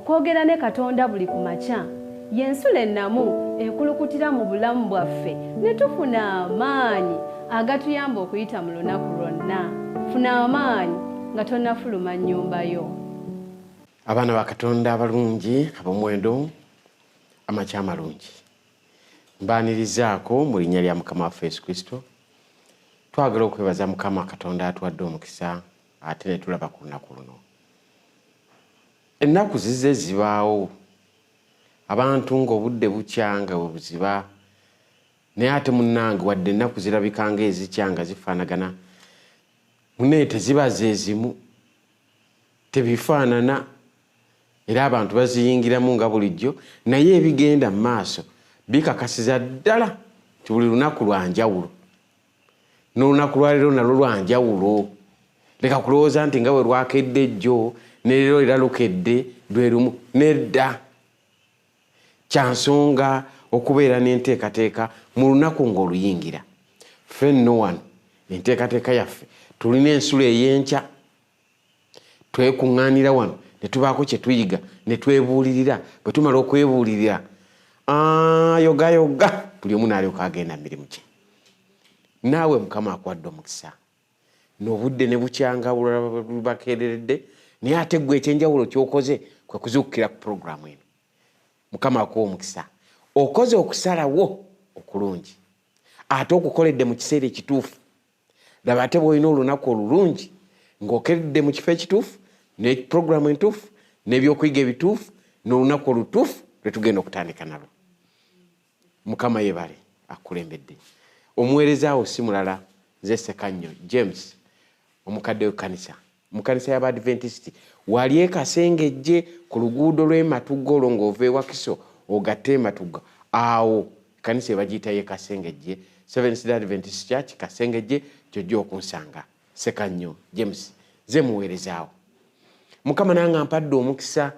okwogera ne Katonda buli ku makya y'ensula ennamu ekulukutira mu bulamu bwaffe ne tufuna amaanyi agatuyamba okuyita mu lunaku lwonna. Funa amaanyi nga tonnafuluma nnyumba yo. Abaana ba Katonda abalungi ab'omuwendo amakya amalungi, mbaanirizaako mu linnya lya Mukama waffe Yesu Kristo. Twagala okwebaza Mukama Katonda atuwadde omukisa ate ne tulaba ku lunaku luno. Ennaku zizze zibaawo, abantu ng'obudde bukyanga bwe buziba, naye ate munnange wadde ennaku zirabika ng'ezikyanga zifaanagana, munne teziba ze zimu, tebifaanana, era abantu baziyingiramu nga bulijjo, naye ebigenda mu maaso bikakasiza ddala nti buli lunaku lwa njawulo. N'olunaku lwaleero nalwo lwa njawulo. Leka kulowooza nti nga bwe lwakedde jjo ne leero era lukedde lwe lumu. Nedda. Kya nsonga okubeera n'enteekateeka mu lunaku ng'oluyingira. Ffe nno wano enteekateeka yaffe tulina ensula ey'enkya, twekuŋŋaanira wano ne tubaako kye tuyiga ne twebuulirira. Bwe tumala okwebuulirira yoga buli omu n'alyoka agenda mu mirimu gye. Naawe Mukama akuwadde omukisa, n'obudde ne bukyanga bubakeereredde, naye ate ggwe ekyenjawulo ky'okoze kwe kuzuukira ku puroguramu eno. Mukama akuwa omukisa, okoze okusalawo okulungi ate okukoledde mu kiseera ekituufu. Laba ate bw'olina olunaku olulungi ng'okeredde mu kifo ekituufu ne puroguramu entuufu n'ebyokuyiga ebituufu n'olunaku olutuufu lwe tugenda okutandika nalwo. Mukama yebale akulembedde. Omuweereza wo si mulala nze Ssekannyo James, omukadde w'ekkanisa mu kkanisa y'Abadventist. Wali e Kasengejje ku luguudo lw'e Matugga olwo ng'ova ewa Kiso ogatte e Matugga. Awo ekkanisa ebagiyita y'e Kasengejje, Seventh-day Adventist Church Kasengejje, gy'ojja okunsanga. Ssekannyo James, nze muweerezaawo. Mukama nange ampadde omukisa,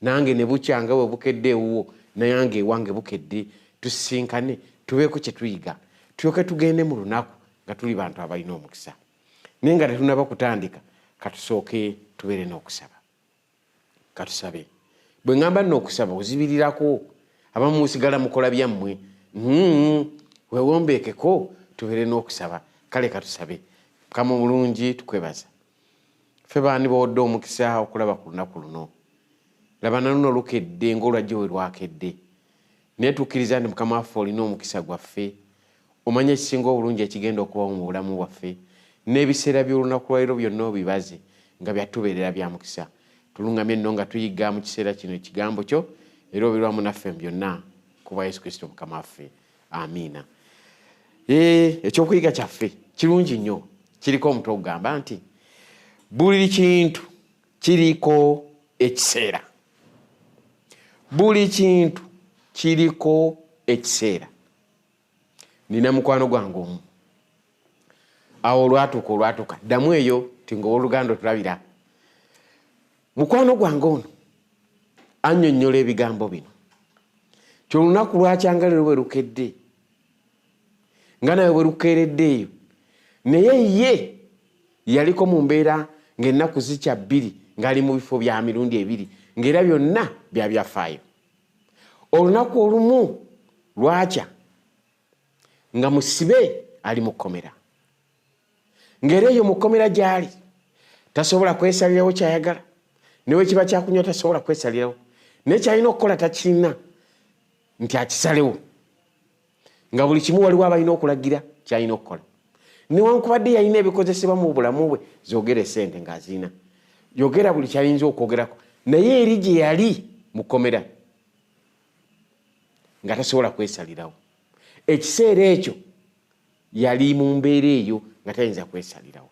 nange ne bukyanga bwe bukedde ewuwo, nange ewange bukedde, tusisinkane tubeeko kye tuyiga, tulyoke tugende mu lunaku nga tuli bantu abalina omukisa. Naye nga tetunaba kutandika, katusooke tubeere n'okusaba. Katusabe. Bwe ngamba nno okusaba ozibirirako, abamu musigala mukola byammwe, weewombeekeko tubeere n'okusaba. Kale katusabe. Mukama omulungi tukwebaza. Ffe baani b'owodde omukisa okulaba ku lunaku luno. Laba na luno lukedde ng'olwajjo we lwakedde. Naye tukkiriza nti Mukama waffe olina omukisa gwaffe, omanye ekisinga obulungi ekigenda okubawo mu bulamu bwaffe, n'ebiseera by'olunaku lwaleero byonna obibaze nga byatubeerera bya mukisa. Tulungamye nno nga tuyiga mu kiseera kino ekigambo kyo, era obirwamu naffe byonna ku bwa Yesu Kristo Mukama waffe. Amiina. Ekyokuyiga kyaffe kirungi nnyo, kiriko omutwe ogugamba nti buli kintu kiriko ekiseera. Buli kintu kiriko ekiseera. Nina mukwano gwange omu, awo olwatuuka ddamu eyo tingowooluganda tulabira. Mukwano gwange ono annyonnyola ebigambo bino ti olunaku lwakyanga leero bwe lukedde nga nawe bwe lukeereddeeyo, naye ye yaliko mu mbeera ng'ennaku zikya bbiri ng'ali mu bifo bya mirundi ebiri ng'era byonna byafaayo. Olunaku olumu lwakya nga musibe ali mu kkomera, ng'era eyo mu kkomera gy'ali tasobola kwesalirawo kyayagala, newe kiba kyakunywa tasobola kwesalirawo, naye kyalina okukola takirina nti akisalewo, nga buli kimu waliwo abalina okulagira kyalina okukola. Newankubadde yalina ebikozesebwa mu bulamu bwe, zogera esente ng'azirina, yogera buli kyayinza okwogerako, naye eri gye yali mu kkomera nga tasobola kwesalirawo. Ekiseera ekyo yali mu mbeera eyo nga tayinza kwesalirawo.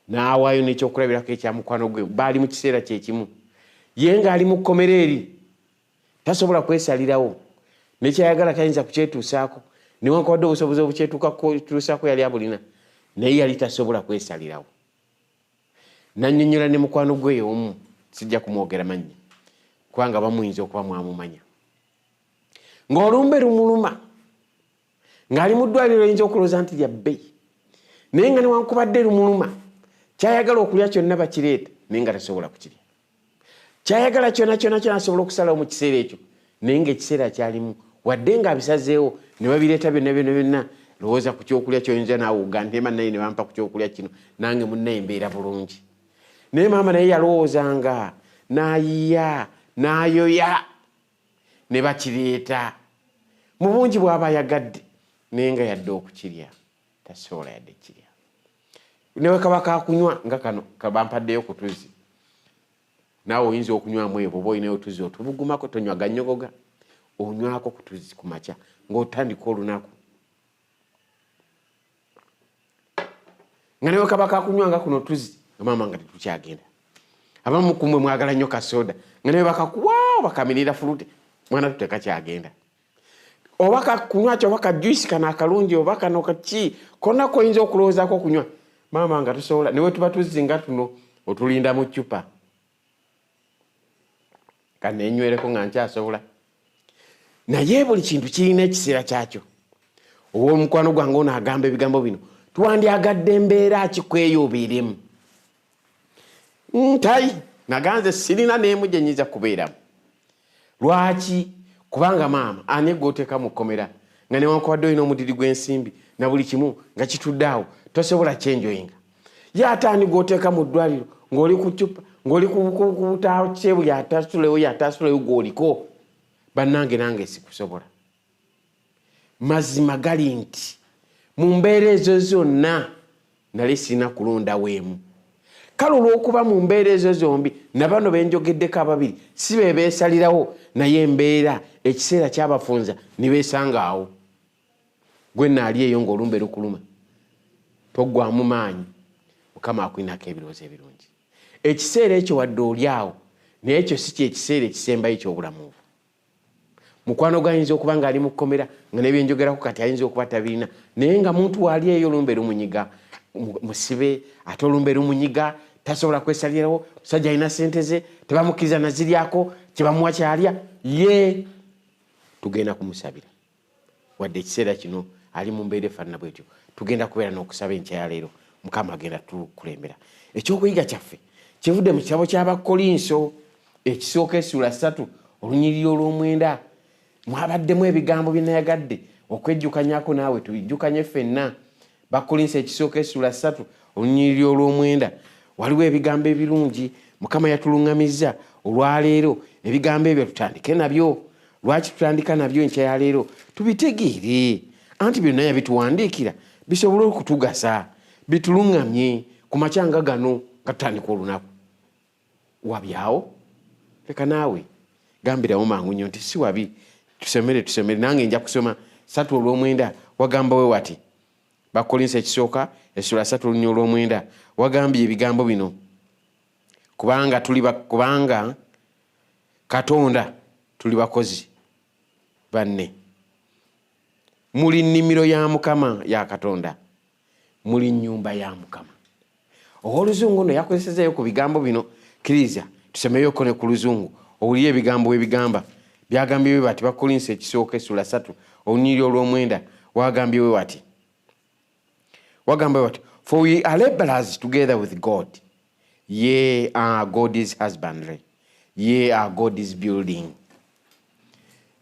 N'awaayo n'ekyokulabirako ekya mukwano gwe, baali mu kiseera kyekimu, ye ng'ali mu kkomera eri tasobola kwesalirawo, nekyayagala tayinza kukyetuusaako, newankubadde obusobozi obukyetuusaako yali abulina, naye yali tasobola kwesalirawo. Nannyonnyola ne mukwano gwe omu, sijja kumwogera mannya kubanga bamuyinza okuba mwamumanya, ng'olumbe lumuluma ng'ali mu ddwaliro oyinza okulowooza nti lya bbeeyi, naye nga newankubadde lumuluma kyayagala okulya kyonna bakireeta naye nga tasobola kukirya. kyayagala kyona asobola okusalawo mu kiseera ekyo naye ngaekiseera kyalimu wadde nga abisazeewo ne babireeta byonna lowooza ku kyokulya kyoyinza naawe ogantema naye ne bampa ku kyokulya kino nange munnaye mbeera bulungi naye maama naye yalowoozanga n'ayiya n'ayoya ne bakireeta mu bungi bw'aba yagadde naye nga yadde okukirya tasobola yadde kirya newe kaba kakunywa nga kano kabampaddeyo ku tuzzi naawe oyinza okunywamu ebwo oba olinayo otuzzi otubugumako tonywa gannyogoga onywako ku tuzzi ku makya ng'otandika olunaku nga newe kaba kakunywa nga kuno tuzzi nga maama nga tetukyagenda abamu kumwe mwagala nnyo kasoda nga newe bakakuwaawo bakamirira fulute mwana tutekakyagenda oba kakunywa kyo oba kajuisi kana akalungi oba kano kaki konna koyinza okulowoozaako okunywa maama nga tusobola newe tuba tuzzi nga tuno otulinda mu ccupa kaneenywereko nga nkyasobola naye buli kintu kirina ekiseera kyakyo oba omukwano gwange ono agamba ebigambo bino twandyagadde embeera kikweyoobeeremu ntayi naganze sirina n'emu gye nyiza kubeeramu lwaki kubanga maama ani gw'oteeka mu kkomera nga newankubadde olina omudiri gw'ensimbi na buli kimu nga kitudde awo tosobola kyenjoyinga ye ate ani gw'oteeka mu ddwaliro ng'oli ku ccupa ng'oli kubutaawo kyebu yatasulewo gw'oliko bannange nange sikusobola mazima gali nti mu mbeera ezo zonna nali sirina kulondawo emu kale olw'okuba mu mbeera ezo zombi na bano benjogeddeko ababiri si be beesalirawo naye embeera ekiseera kyabafunza ne beesanga awo gwe naali eyo ng'olumbe lukuluma toggwamu maanyi mukama akulinako ebirowoozo ebirungi ekiseera ekyo wadde oli awo naye ekyo si kyekiseera ekisembayo ky'obulamu obwo mukwano gayinza okuba nga ali mu kkomera nga nebyenjogerako kati ayinza okuba tabirina naye nga muntu waali eyo olumbe lumunyiga musibe ate olumbe lumunyiga tasobola kwesalirawo musajja alina sente ze tebamukkiriza naziryako kyebamuwa kyalya ye tugenda kumusabira wadde ekiseera kino ali mu mbeera efaanana bwetyo tugenda kubeera n'okusaba enkya leero mukama agenda tukulembera ekyokuyiga kyaffe kivudde mu kitabo ky'Abakolinso ekisooka essula 3 olunyiriri olw'omwenda mwabaddemu ebigambo bye nayagadde okwejjukanyako naawe tubijjukanye ffenna Bakolinso ekisooka essula 3 olunyiriri olw'omwenda waliwo ebigambo ebirungi mukama yatuluŋŋamizza olwaleero ebigambo ebyo tutandike nabyo lwaki tutandika nabyo enkya ya leero tubitegeere anti byonna yabituwandiikira bisobole okutugasa bituluŋŋamye ku makyanga gano nga tutandika olunaku wabyawo leka naawe gambirawo mangu nnyo nti si wabi tusomere nange nja kusoma 3 olw'omwenda wagamba we wati Bakolinso ekisooka essula 3 olunyiriri olw'omwenda wagambye ebigambo bino kubanga Katonda tuli bakozi banne muli nnimiro ya Mukama ya Katonda muli nnyumba ya Mukama oluzungu no yakozesezayo ku bigambo bino kiriza tusemeyoko ne ku luzungu owulire ebigambo ebigamba byagambye we bati Bakolinso ekisooka essula 3 olunyiriri olw'omwenda wagambye we wati for we are laborers together with God. Ye are God's husbandry. Ye are God's building.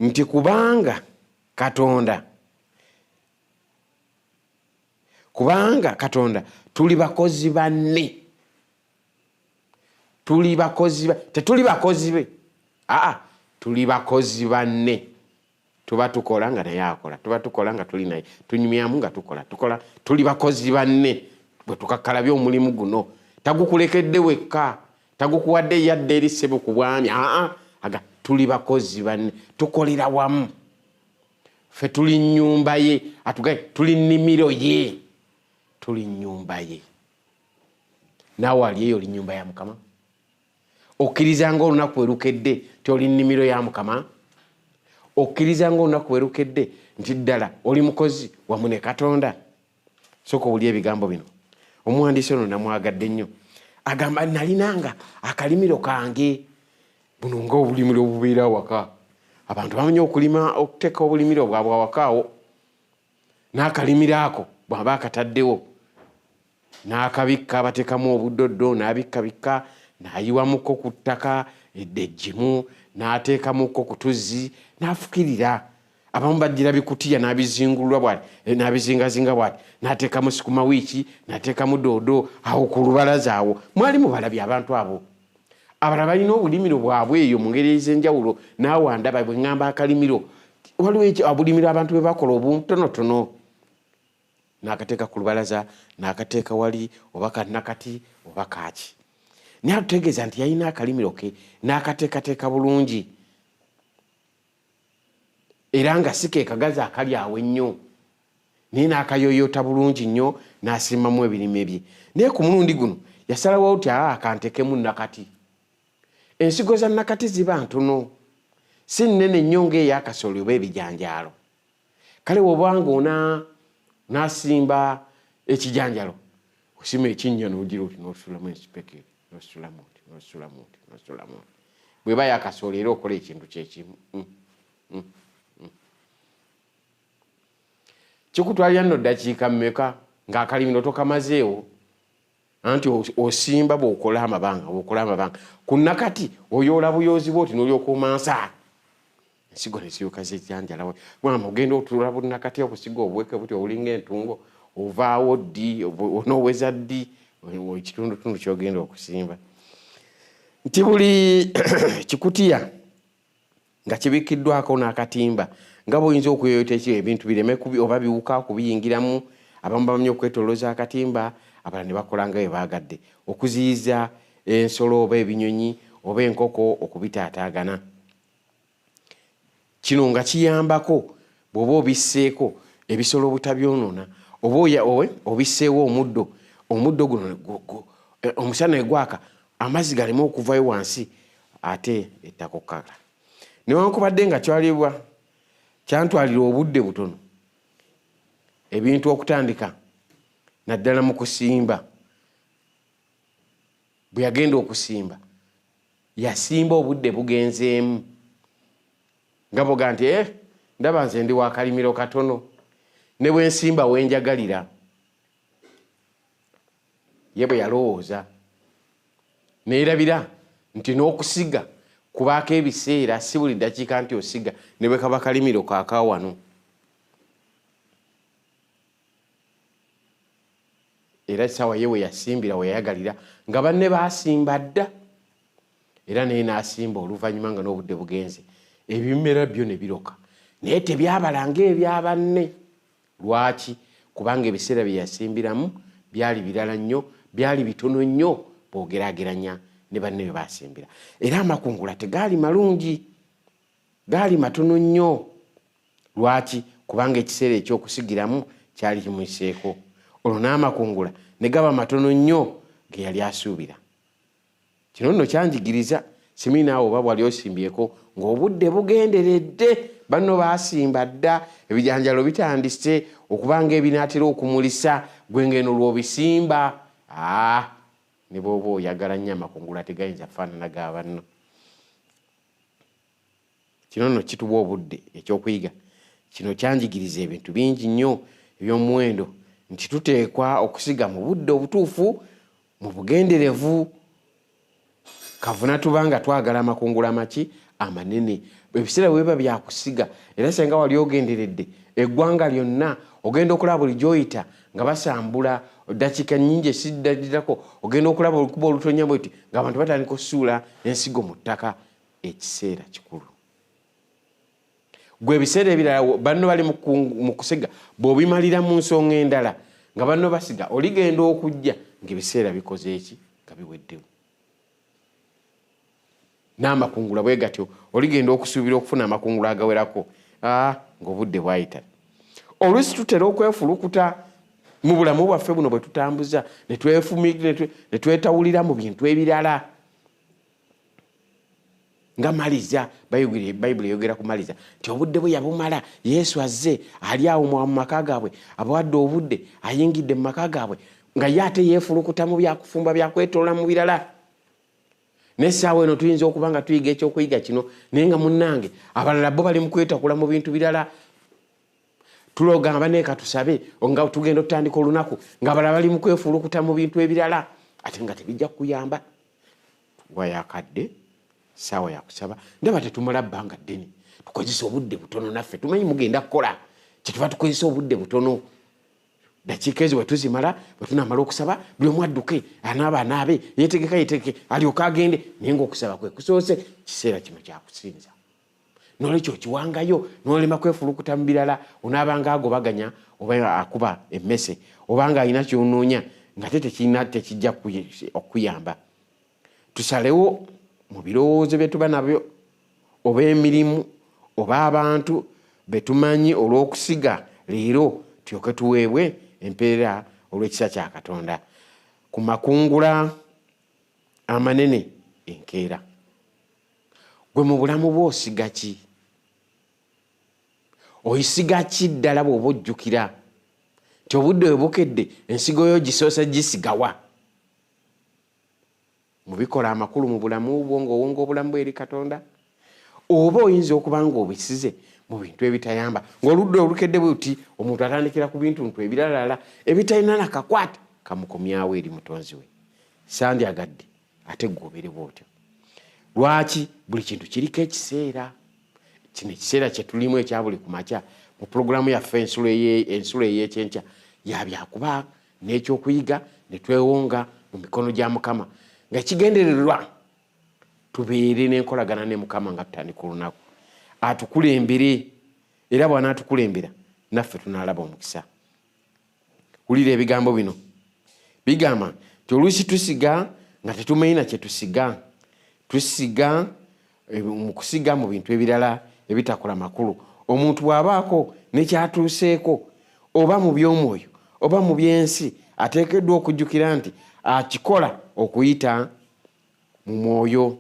Nti kubanga Katonda tuli bakozi banne. Tetuli bakozi be. Tuli bakozi banne. Tuba tukola nga naye akola tuba tukola nga tuli naye tunyumyamu nga tukola tuli bakozi banne bwe tukakalabya omulimu guno tagukulekedde wekka tagukuwadde yadde eri ssebo ku bwami tuli bakozi banne tukolera wamu ffe tuli nnyumba ye atugaye tuli nnimiro ye tuli nnyumba ye naawe ali eyo oli nnyumba ya Mukama okkirizanga olunaku werukedde ti oli nnimiro ya Mukama okkirizanga olunaku werukedde nti ddala oli mukozi wamu ne Katonda sooka owulya ebigambo bino omuwandiisi ono namwagadde nnyo agamba nalinanga akalimiro kange buno nga obulimiro obubeera awaka abantu bamanyi okulima okuteeka obulimiro bwabwe awakaawo n'akalimiro ako bw'aba akataddewo n'akabikka bateekamu obuddoddo n'abikkabikka n'ayiwamuko ku ttaka eddejimu n'ateekamuko ku tuzzi n'afukirira. Abamu bajjira bikutiya n'abizingulwa bwati n'abizingazinga bwati n'ateekamu sukuma wiiki n'ateekamu doodo awo ku lubalaza awo. Mwali mubalabye abantu abo. Abalala balina obulimiro bwabwe eyo mu ngeri ez'enjawulo naawe ndaba bwe ŋŋamba akalimiro waliwo obulimiro abantu bwe bakola obutonotono. N'akateeka ku lubalaza n'akateeka wali oba kannakati oba kaaki. Naye atutegeeza nti yalina akalimiro ke n'akateekateeka bulungi era nga si ke kagazi akali awo ennyo naye n'akayoyoota bulungi nnyo n'asimamu ebirime bye. Naye ku mulundi guno yasalawo ti akantekemu nakati. Ensigo za nakati ziba ntono si nnene nnyo ng'ey'akasooli oba ebijanjaalo. Kale wobanga n'asimba ekijanjalo osima ekinnya n'ogira oti n'osulamu ensipekeri n'osulamu oti. Bw'eba y'akasooli era okola ekintu kyekimu. Kikutwalira nno ddakiika mmeka ng'akalimiro tokamazeewo anti osimba bw'okola amabanga ku nakati oyoola buyoozi bw'oti n'olyoka omansa ensigo ne ziyuka zejjanjala. Mwama ogenda otuula bunakati okusiga obuweke buti obulinga entungo ovaawo ddi onooweza ddi ekitundutundu ky'ogenda okusimba. Nti buli kikutiya nga kibikkiddwako n'akatimba nga bw'oyinza okuyoyota ebintu bireme oba biwuka okubiyingiramu. Abamu bamanye okwetolooza akatimba, abalala ne bakola nga bwe baagadde okuziyiza ensolo oba ebinyonyi oba enkoko okubitaataagana. Kino nga kiyambako bw'oba obisseeko ebisolo obutabyonoona oba obisseewo omuddo guno omusana egwaka amazzi galeme okuvayo wansi ate ettaka okkala. Newankubadde nga kyantwalira obudde butono ebintu okutandika naddala mu kusimba. Bwe yagenda okusimba yasimba obudde bugenzeemu nga boga nti ndaba nze ndi wa kalimiro katono ne bwe nsimba wenjagalira. Ye bwe yalowooza neerabira nti n'okusiga kubaako ebiseera si buli ddakiika nti osiga ne bwe kaba kalimiro kaakawano. Era essaawa ye we yasimbira we yayagalira nga banne baasimba dda era naye n'asimba oluvannyuma nga n'obudde bugenze ebimera byo ne biroka naye tebyabala ng'ebya banne. Lwaki? Kubanga ebiseera bye yasimbiramu byali birala nnyo, byali bitono nnyo bw'ogeraageranya ne banne bye baasimbira. Era amakungula tegaali malungi, gaali matono nnyo. Lwaki? Kubanga ekiseera eky'okusigiramu kyali kimuyiseeko. Olwo n'amakungula ne gaba matono nnyo ge yali asuubira. Kino nno kyanjigiriza simini naawe oba bwali osimbyeko ng'obudde bugenderedde banno baasimba dda ebijanjalo bitandise okubanga ebinaatera okumulisa gwe ngeno lw'obisimba. Ne bw'oba oyagala nnyo amakungula tegayinza kufaanana ga banno. Kino nno kituwa obudde ekyokuyiga. Kino kyanjigiriza ebintu bingi nnyo eby'omuwendo nti tuteekwa okusiga mu budde obutuufu mu bugenderevu. Kavuna tubanga twagala amakungula maki amanene. Ebiseera bweba byakusiga era senga wali ogenderedde eggwanga lyonna ogenda okulaba buli gy'oyita nga basambula ddakiika nnyingi esiddadirako ogenda okulaba olukuba olutonya bweti ng'abantu batandika osuula ensigo mu ttaka. Ekiseera kikulu. Gwe ebiseera ebirala banno bali mu kusiga bw'obimalira mu nsonga endala nga banno basiga oligenda okujja ng'ebiseera bikoze eki nga biweddewo. N'amakungula bwe gatyo oligenda okusuubira okufuna amakungula agawerako ng'obudde bwayita. Oluusi tutera okwefulukuta mu bulamu bwaffe buno bwe tutambuza ne twetawulira mu bintu ebirala. Nga maliza Bayibuli eyogera ku maliza nti obudde bwe yabumala Yesu azze ali awo mu maka gaabwe abawadde obudde ayingidde mu maka gaabwe nga ye ate yeefulukuta mu byakufumba byakwetoola mu birala. N'essaawa eno tuyinza okuba nga tuyiga ekyokuyiga kino naye nga munnange abalala bo bali mu kwetakula mu bintu birala. Tuloga nga baneeka tusabe nga tugenda otutandika olunaku ng'abalala bali mu kwefulukuta mu bintu ebirala ate nga tebijja kukuyamba. Wayakadde sawa ya kusaba ndaba tetumala bbanga ddene tukozesa obudde butono naffe tumanyi mugenda kukola kyetuva tukozesa obudde butono dakiika ezo bwe tuzimala bwe tunamala okusaba buli omu adduke anaabe yetegeke alyoka agende naye ngaokusaba kwe kusoose kiseera kino kyakusinza n'olwekyo okiwangayo n'olema kwefulukuta mu birala onaabanga agobaganya oba akuba emmese obanga alina kyonoonya nga tekijja okuyamba. Tusalewo mu birowoozo bye tuba nabyo oba emirimu oba abantu betumanyi olw'okusiga leero tulyoke tuweebwe empeera olw'ekisa kya Katonda. Ku makungula amanene enkeera, gwe mu bulamu bwo osiga ki? Oyisiga ki ddala bw'oba ojjukira nti obudde bwe bukedde ensigo yo gisoose gisigawa? Mu bikola amakulu mu bulamu bwo ng'owonga obulamu bwe eri Katonda, oba oyinza okuba ng'obisize mu bintu ebitayamba ng'oludde olukedde buti omuntu atandikira ku bintu ebiralala ebitalina nakakwata kamukomyawo eri mutonzi we. Sandyagadde ate gw'obeere bw'otyo. Lwaki? Buli kintu kiriko ekiseera. Kino ekiseera kye tulimu ekya buli ku makya mu pulogulaamu yaffe ensulo ey'ekyenkya yabyakuba n'ekyokuyiga ne twewonga mu mikono gya Mukama nga kigendererwa tubeere n'enkolagana ne Mukama nga tutandika olunaku. Atukulembere era bw'anaatukulembera naffe tunaalaba omukisa. Wulira ebigambo bino bigamba nti oluusi tusiga nga tetumanyi na kye tusiga. Tusiga mu kusiga mu bintu ebirala ebitakola makulu. Omuntu bw'abaako nekyatuuseeko oba mu by'omwoyo oba mu by'ensi ateekeddwa okujjukira nti akikola okuyita mu mwoyo,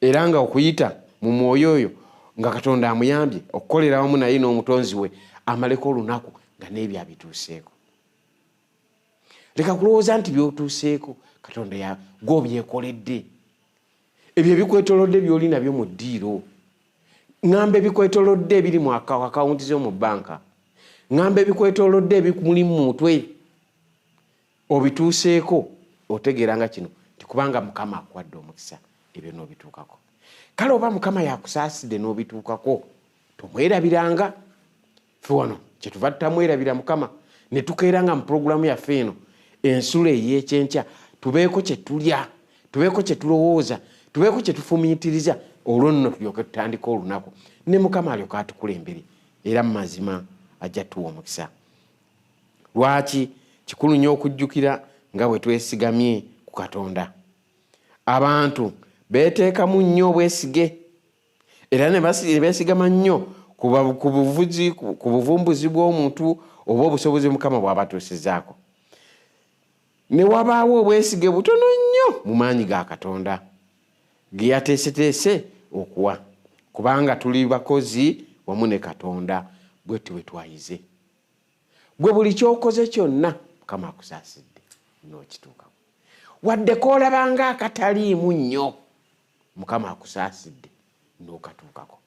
era nga okuyita mu mwoyo oyo nga Katonda amuyambye okukolera wamu naye n'omutonzi we amaleko olunaku nga n'ebyo abituuseeko. Leka kulowooza nti by'otuuseeko Katonda gw'obyekoledde. Ebyo ebikwetolodde by'oli nabyo mu ddiiro. Ngamba ebikwetolodde ebiri mu akawunti zo mu bbanka. Ngamba ebikwetolodde ebimuli mu mutwe. Obituuseeko otegeeranga kino nti kubanga Mukama akuwadde omukisa ebyo n'obituukako. Kale oba Mukama yakusaasidde n'obituukako tomwerabiranga. Ffe wano kyetuva tutamwerabira Mukama ne tukeeranga mu pulogulaamu yaffe eno ensulo ey'ekyenkya tubeeko kye tulya, tubeeko kye tulowooza, tubeeko kye tufumiitiriza olwo nno tulyoke tutandika olunaku ne Mukama alyoka atukulembere era mu mazima ajja tuwa omukisa. Lwaki? Kikulu nnyo okujjukira nga bwe twesigamye ku Katonda. Abantu beeteekamu nnyo obwesige era ne beesigama nnyo ku buvumbuzi bw'omuntu oba obusobozi Mukama bw'abatuusizaako. Ne wabaawo obwesige butono nnyo mu maanyi ga Katonda ge yateeseteese okuwa, kubanga tuli bakozi wamu ne Katonda bwetu bwe twayize. Gwe buli kyokoze kyonna Mukama akusaasidde n'okituukako. Wadde koolabanga akataliimu nnyo Mukama akusaasidde n'okatuukako.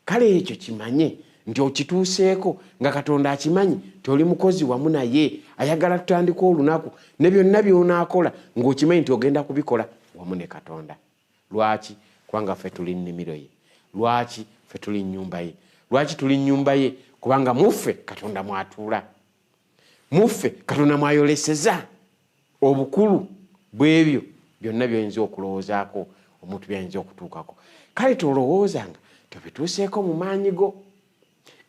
Kale ekyo kimanye nti okituuseeko nga Katonda akimanyi nti oli mukozi wamu naye ayagala tutandika olunaku ne byonna by'onaakola ng'okimanyi nti ogenda kubikola wamu ne Katonda. Lwaki? Kubanga ffe tuli nnimiro ye. Lwaki? Ffe tuli nnyumba ye. Lwaki tuli nnyumba ye? Kubanga muffe Katonda mwatuula. Muffe Katonda mwayoleseza obukulu bw'ebyo byonna by'oyinza okulowoozaako omuntu by'ayinza okutuukako. Kale tolowoozanga tobituuseeko mu maanyi go.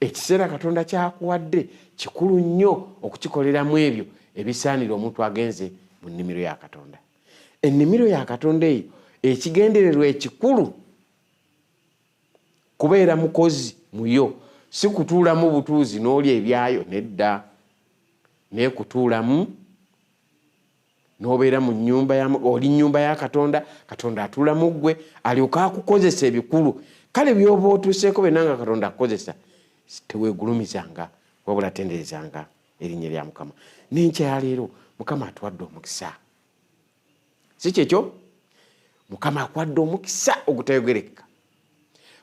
Ekiseera Katonda kyakuwadde kikulu nnyo okukikoleramu ebyo ebisaanira omuntu agenze mu nnimiro ya Katonda. Ennimiro ya Katonda eyo ekigendererwa ekikulu kubeera mukozi muyo, si kutuulamu butuuzi n'olya ebyayo nedda, naye kutuulamu n'obeera mu nnyumba oli nnyumba ya Katonda, Katonda atuula mu ggwe alyoka akukozesa ebikulu. Kale by'oba otuuseeko byonna nga Katonda akukozesa teweegulumizanga wabula tenderezanga erinnya lya Mukama. N'enkya ya leero Mukama atuwadde omukisa. Si kyekyo? Mukama akuwadde omukisa ogutayogerekeka.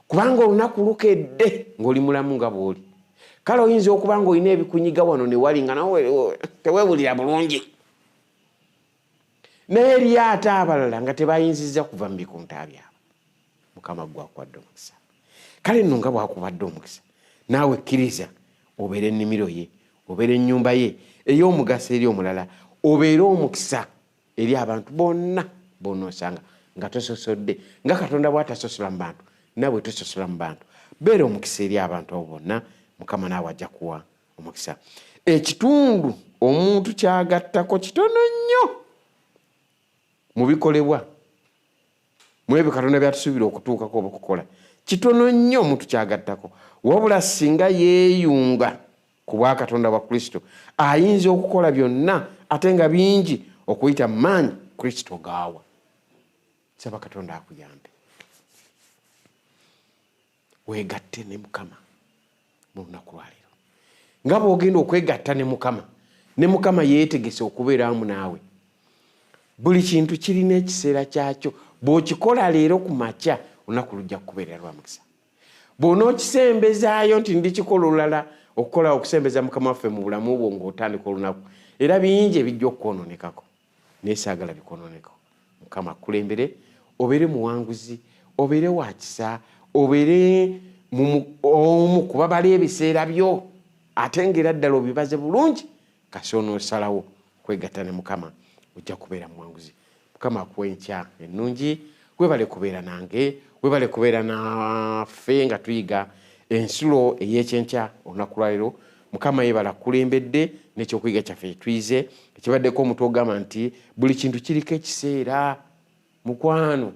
Kubanga olunaku lukedde ng'oli mulamu nga bw'oli. Kale oyinza okuba ng'olina ebikunyiga wano ne wali nga nawe teweewulira bulungi. naye eri ate abalala nga tebayinziza kuva mu bikunta byabwe. Mukama gwakwadde omukisa. Kale nno nga bwakubadde omukisa, naawe kkiriza obeere ennimiro ye, obeere ennyumba ye ey'omugaso eri omulala, obeere omukisa eri abantu bonna b'onoosanga nga tososodde, nga Katonda bw'atasosola mu bantu naawe tososola mu bantu. Beera omukisa eri abantu abo bonna, Mukama naawe ajja kuwa omukisa. Ekitundu omuntu kyagattako kitono nnyo mu bikolebwa mu ebyo Katonda byatusuubira okutuukako oba okukola. Kitono nnyo omuntu kyagattako, wabula singa yeeyunga ku bwa Katonda bwa Kristo ayinza okukola byonna ate nga bingi okuyita mu maanyi Kristo gaawa. Saba Katonda akuyambe weegatte ne Mukama mu lunaku lwa leero. Nga bw'ogenda okwegatta ne Mukama yeetegese okubeera wamu naawe. Buli kintu kirina ekiseera kyakyo. Bw'okikola leero ku makya, olunaku lujja kukubeerera lwa mukisa. Bw'onookisembezaayo nti ndikikola olulala, okukola okusembeza Mukama waffe mu bulamu bwo ng'otandika olunaku, era bingi ebijja okwonoonekako, naye saagala bikwonooneko. Mukama akulembere, obeere muwanguzi, obeere wa kisa, obeere omu kuba bali ebiseera byo, ate ng'era ddala obibaze bulungi. Kasi onoosalawo kwegatta ne Mukama, ojja kubeera muwanguzi. Mukama akuwa enkya ennungi. Webale kubeera nange, webale kubeera naffe nga tuyiga ensulo ey'ekyenkya olunaku lwa leero. Mukama yeebala kulembedde n'ekyokuyiga kyaffe tuyize ekibaddeko omutwe ogamba nti buli kintu kiriko ekiseera. Mukwano,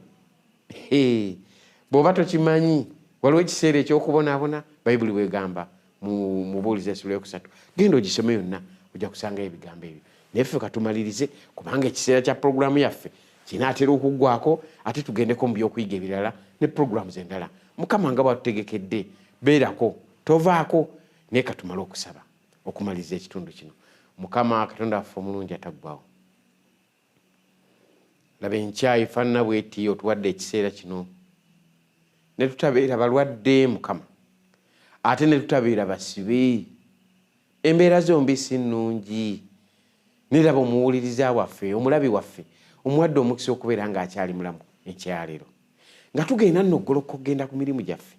bw'oba tokimanyi waliwo ekiseera ekyokubonaabona, Bayibuli bwegamba mu Mubuulizi ensulo eyokusatu. Genda ogisome yonna, ojja kusangayo ebigambo ebyo. Naye ffe katumalirize, kubanga ekiseera kya pulogulaamu yaffe kinaatera okuggwako, ate tugendeko mu by'okuyiga ebirala ne pulogulaamu z'endala. Mukama nga bwatutegekedde, beerako, tovaako, naye katumale okusaba okumaliriza ekitundu kino. Mukama Katonda waffe omulungi ataggwaawo. Laba enkya efaanana bw'eti otuwadde ekiseera kino, ne tutabeera balwadde Mukama, ate ne tutabeera basibe. Embeera zombi si nnungi. Niraba omuwuliriza waffe, omulabi waffe, omuwadde omukisa okubeera ng'akyali mulamu enkya leero, nga tugenda nno oggoloka okugenda ku mirimu gyaffe.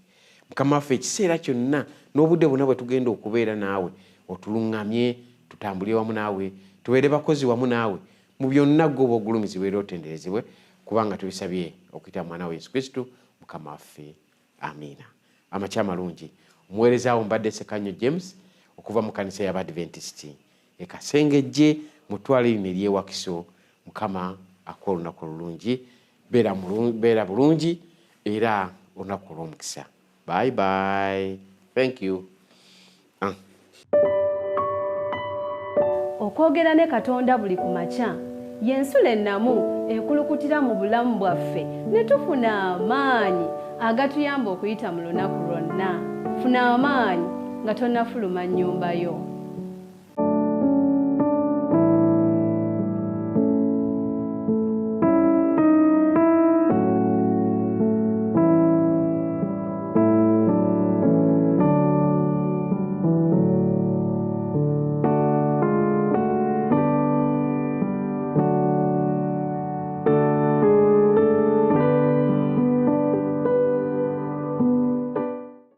Mukama waffe ekiseera kyonna n'obudde bwonna bwe tugenda okubeera naawe, otuluŋŋamye, tutambulire wamu naawe, tubeere bakozi wamu naawe mu byonna ggwe ogulumizibwa era otenderezebwe, kubanga tubisabye okuyita mwana wa Yesu Kristo Mukama waffe. Amiina. Amakya malungi. Omuweereza wo mbadde Ssekanyo James okuva mu kanisa y'Abadventist e Kasengejje mu ttwalo lino ery'ewakiso. Mukama akuwa olunaku olulungi. Beera bulungi era olunaku olw'omukisa. Bye bye. Thank you. Okwogera ne Katonda buli ku makya y'ensula ennamu ekulukutira mu bulamu bwaffe ne tufuna amaanyi agatuyamba okuyita mu lunaku lwonna. Funa amaanyi nga tonnafuluma nnyumba yo.